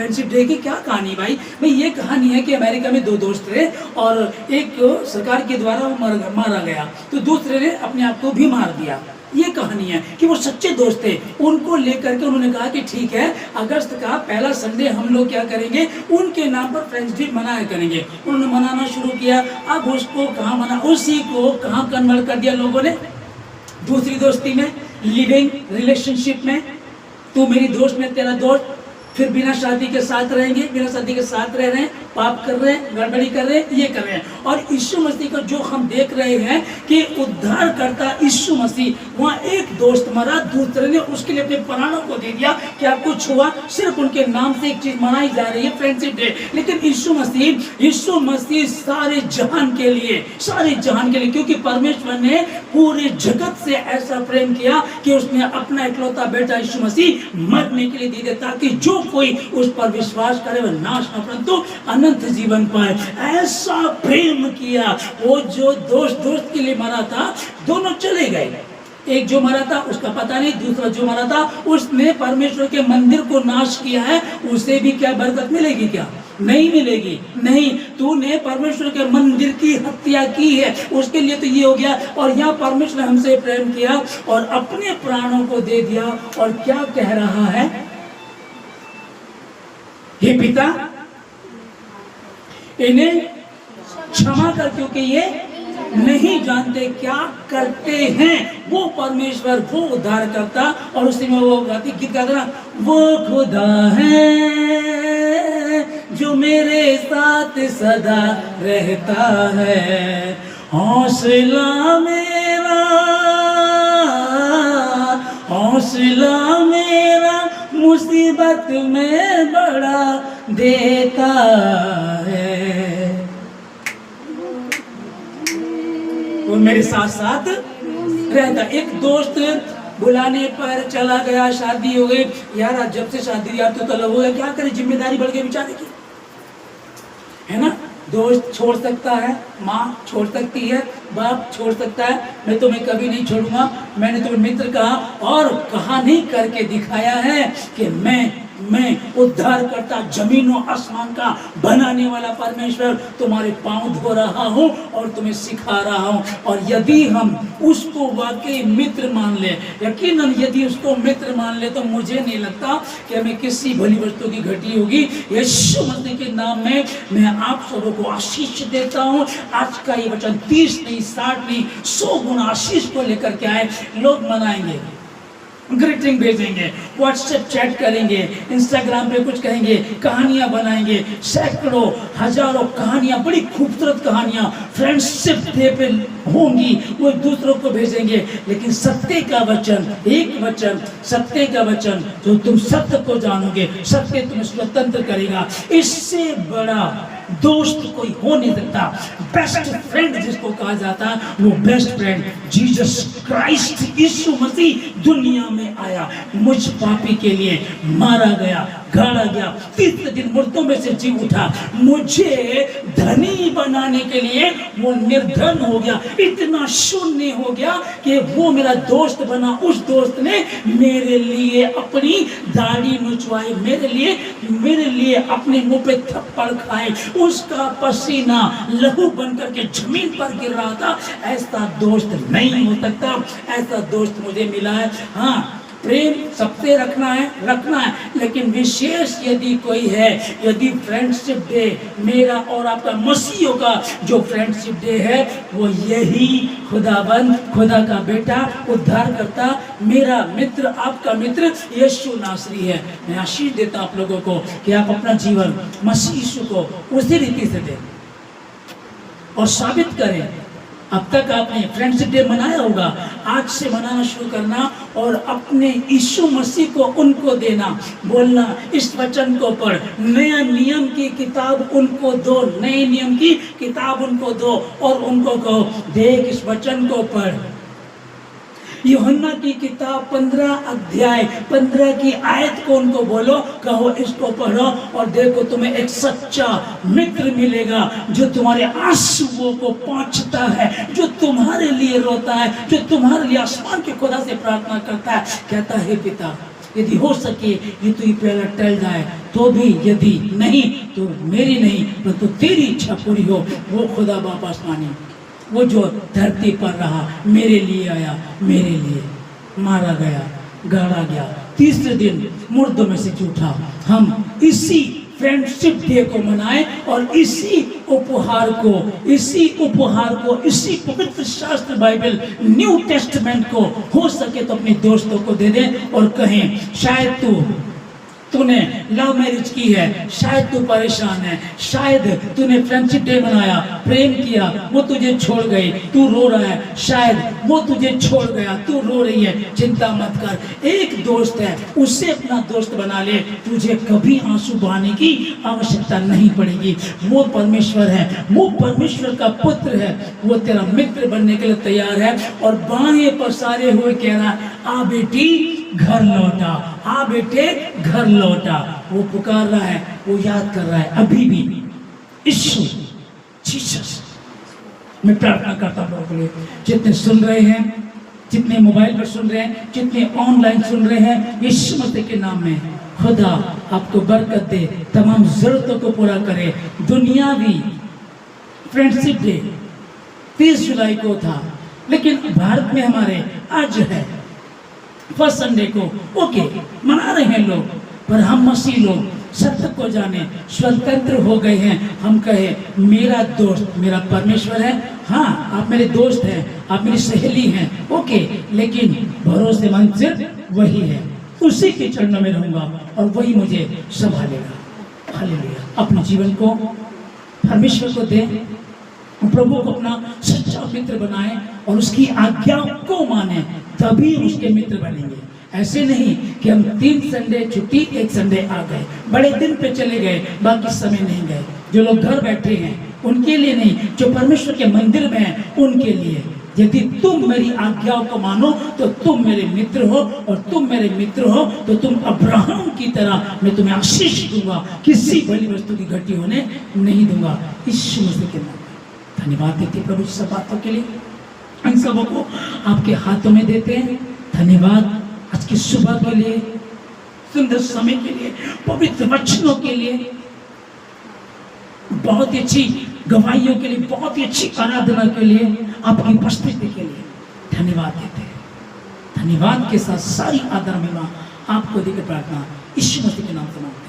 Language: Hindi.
फ्रेंडशिप डे की क्या कहानी भाई ये कहानी है कि अमेरिका में दो दोस्त थे और एक सरकार के द्वारा मारा गया तो दूसरे ने अपने आप को भी मार दिया। ये कहानी है कि वो सच्चे दोस्त थे। उनको लेकर के उन्होंने कहा कि ठीक है, अगस्त का पहला संडे हम लोग क्या करेंगे, उनके नाम पर फ्रेंड्स डे मनाया करेंगे। उन्होंने मनाना शुरू किया। अब उसको कहाँ मना, उसी को कहाँ कन्वर्ट कर दिया लोगों ने, दूसरी दोस्ती में, लिविंग रिलेशनशिप में। तू मेरी दोस्त, मैं तेरा दोस्त, फिर बिना शादी के साथ रहेंगे, बिना शादी के साथ रह रहे हैं, पाप कर रहे हैं, गड़बड़ी कर रहे हैं, ये कर रहे हैं। और यीशु मसीह का जो हम देख रहे हैं कि उद्धार करता यीशु मसीह, वहाँ एक दोस्त मरा, दूसरे ने उसके लिए अपने प्राणों को दे दिया। क्या कुछ हुआ? सिर्फ उनके नाम से एक चीज मनाई जा रही है, फ्रेंडशिप डे। लेकिन यीशु मसीह सारे जहान के लिए, क्योंकि परमेश्वर ने पूरे जगत से ऐसा प्रेम किया कि उसने अपना इकलौता बेटा यीशु मसीह मरने के लिए दे दिया, ताकि जो कोई उस पर विश्वास करे वह नाश न परंतु अनंत जीवन पाए। ऐसा प्रेम किया। वो जो दोस्त के लिए मरा था, दोनों चले गए। एक जो मरा था उसका पता नहीं, दूसरा जो मरा था उसने परमेश्वर के मंदिर को नाश किया है। उसे भी क्या बरकत मिलेगी? क्या नहीं मिलेगी? नहीं, तूने परमेश्वर के मंदिर की हत्या की है, उसके लिए तो ये हो गया। और यहाँ परमेश्वर ने हमसे प्रेम किया और अपने प्राणों को दे दिया। और क्या कह रहा है? हे पिता, इन्हें क्षमा कर, क्योंकि ये नहीं जानते क्या करते हैं। वो परमेश्वर, वो उद्धार करता। और उसी में वो गाती, गीत गाता ना, वो खुदा है जो मेरे साथ सदा रहता है, हौसला मेरा मुसीबत में बड़ा देता है। वो मेरे साथ साथ रहता। एक दोस्त बुलाने पर चला गया, शादी हो गई। यार आज जब से शादी यार तो तलब हो गया, क्या करे, जिम्मेदारी बढ़ गई बेचारे की, है ना। दोस्त छोड़ सकता है, माँ छोड़ सकती है, बाप छोड़ सकता है, मैं तुम्हें कभी नहीं छोड़ूंगा। मैंने तुम्हें मित्र कहा और कहानी करके दिखाया है कि मैं उद्धार करता, जमीन और आसमान का बनाने वाला परमेश्वर तुम्हारे पांव धो रहा हूँ और तुम्हें सिखा रहा हूँ। और यदि हम उसको वाकई मित्र मान ले, यकीनन यदि उसको मित्र मान ले, तो मुझे नहीं लगता कि हमें किसी भली वस्तु की घटी होगी। यीशु मसीह के नाम में मैं आप सबों को आशीष देता हूँ। आज का ये वचन 30 नहीं, 60 नहीं, 100 गुना आशीष को लेकर के आए। लोग मनाएंगे, ग्रीटिंग भेजेंगे, व्हाट्सएप चैट करेंगे, इंस्टाग्राम पे कुछ कहेंगे, कहानियां बनाएंगे, सैकड़ों हजारों कहानियां, बड़ी खूबसूरत कहानियां फ्रेंडशिप डे पे होंगी, वो दूसरों को भेजेंगे। लेकिन सत्य का वचन, एक वचन, सत्य का वचन, जो तुम सत्य को जानोगे, सत्य तुम्हें स्वतंत्र करेगा। इससे बड़ा दोस्त कोई हो नहीं सकता। बेस्ट फ्रेंड जिसको कहा जाता है, वो बेस्ट फ्रेंड जीसस क्राइस्ट, यीशु मसीह दुनिया में आया, मुझ पापी के लिए मारा गया, गाड़ा गया, तीसरे दिन मुर्दों में से जी उठा, मुझे धनी बनाने के लिए वो निर्धन हो गया, इतना शून्य हो गया कि वो मेरा दोस्त बना। उस दोस्त ने मेरे लिए अपनी दाढ़ी नुचवाई, मेरे लिए अपने मुंह पे थप्पड़ खाए, उसका पसीना लहू बन करके जमीन पर गिर रहा था। ऐसा दोस्त नहीं हो सकता, ऐसा दोस्त मुझे मिला है। हाँ, प्रेम सबसे रखना है, लेकिन विशेष यदि कोई है, यदि फ्रेंडशिप डे मेरा और आपका मसीहों का जो फ्रेंडशिप डे है, वो यही खुदाबंद, खुदा का बेटा, उद्धार करता, मेरा मित्र, आपका मित्र यीशु नासरी है। मैं आशीष देता आप लोगों को कि आप अपना जीवन मसीह यीशु को उसी रीति से दें और साबित करें। अब तक आपने फ्रेंडशिप डे मनाया होगा, आज से मनाना शुरू करना और अपने यीशु मसीह को उनको देना, बोलना इस वचन को पढ़, नया नियम की किताब उनको दो, नए नियम की किताब उनको दो और उनको कहो, देख इस वचन को पढ़। यूहन्ना की किताब 15 अध्याय 15 की आयत को उनको बोलो, कहो इसको पढ़ो और देखो तुम्हें एक सच्चा मित्र मिलेगा जो तुम्हारे आंसुओं को पोंछता है, जो तुम्हारे लिए रोता है, जो तुम्हारे लिए आसमान के खुदा से प्रार्थना करता है, कहता है पिता यदि हो सके ये तो पहला टल जाए तो भी, यदि नहीं तो मेरी नहीं परंतु तेरी इच्छा पूरी हो। वो खुदा बाप आसमानी, वो जो धरती पर रहा, मेरे लिए आया, मेरे लिए मारा गया, गाड़ा गया, तीसरे दिन मुर्दों में से उठा। हम इसी फ्रेंडशिप डे को मनाएं और इसी उपहार को, इसी पवित्र शास्त्र बाइबल न्यू टेस्टमेंट को हो सके तो अपने दोस्तों को दे दें और कहें, शायद तूने लव मैरिज की है, शायद तू परेशान है, शायद तूने फ्रेंडशिप डे मनाया, प्रेम किया, वो तुझे छोड़ गई, तू रो रहा है, शायद वो तुझे छोड़ गया, तू रो रही है, चिंता मत कर। एक दोस्त है, उसे अपना दोस्त बना ले, तुझे कभी आंसू बहाने की आवश्यकता नहीं पड़ेगी। वो परमेश्वर है, वो परमेश्वर का पुत्र है, वो तेरा मित्र बनने के लिए तैयार है और बाहें पसारे हुए कह रहा है, आ बेटी घर लौटा, आ बेटे घर लौटा। वो पुकार रहा है, वो याद कर रहा है अभी भी। यीशु जीसस, मैं प्रार्थना करता हूं लोगों के लिए, जितने सुन रहे हैं, जितने मोबाइल पर सुन रहे हैं, जितने ऑनलाइन सुन रहे हैं, यीशु मसीह के नाम में खुदा आपको बरकत दे, तमाम जरूरतों को पूरा करे। दुनियावी फ्रेंडशिप डे 30 जुलाई को था, लेकिन भारत में हमारे आज है फर्स्ट संडे को। ओके, मना रहे हैं लोग, पर हम मसीह लोग सत्य को जाने, स्वतंत्र हो गए हैं। हम कहे, मेरा दोस्त मेरा परमेश्वर है। हाँ, आप मेरे दोस्त हैं, आप मेरी सहेली हैं, ओके, लेकिन भरोसेमंद सिर्फ वही है, उसी के चरणों में रहूंगा और वही मुझे संभालेगा। हालेलुया। अपने जीवन को परमेश्वर को दें, प्रभु को अपना सच्चा मित्र बनाएं और उसकी आज्ञाओं को माने, तभी उसके मित्र बनेंगे। ऐसे नहीं कि हम 3 संडे छुट्टी, 1 संडे आ गए, बड़े दिन पे चले गए, बाकी समय नहीं गए। जो लोग घर बैठे हैं उनके लिए नहीं, जो परमेश्वर के मंदिर में हैं उनके लिए। यदि तुम मेरी आज्ञाओं को मानो तो तुम मेरे मित्र हो, और तुम मेरे मित्र हो तो तुम अब्राहम की तरह मैं तुम्हें आशीष दूंगा, किसी भली वस्तु की घटी होने नहीं दूंगा। यीशु मसीह के नाम में धन्यवाद देते प्रभु जी सब बातों के लिए। इन सबों को आपके हाथों में देते हैं। धन्यवाद आज की सुबह के लिए, सुंदर समय के लिए, पवित्र वचनों के लिए, बहुत ही अच्छी गवाहियों के लिए, बहुत ही अच्छी आराधना के लिए, आपकी उपस्थिति के लिए धन्यवाद देते हैं। धन्यवाद के साथ सारी आदर महिमा आपको देकर प्रार्थना यीशु मसीह के नाम से मांगते हैं।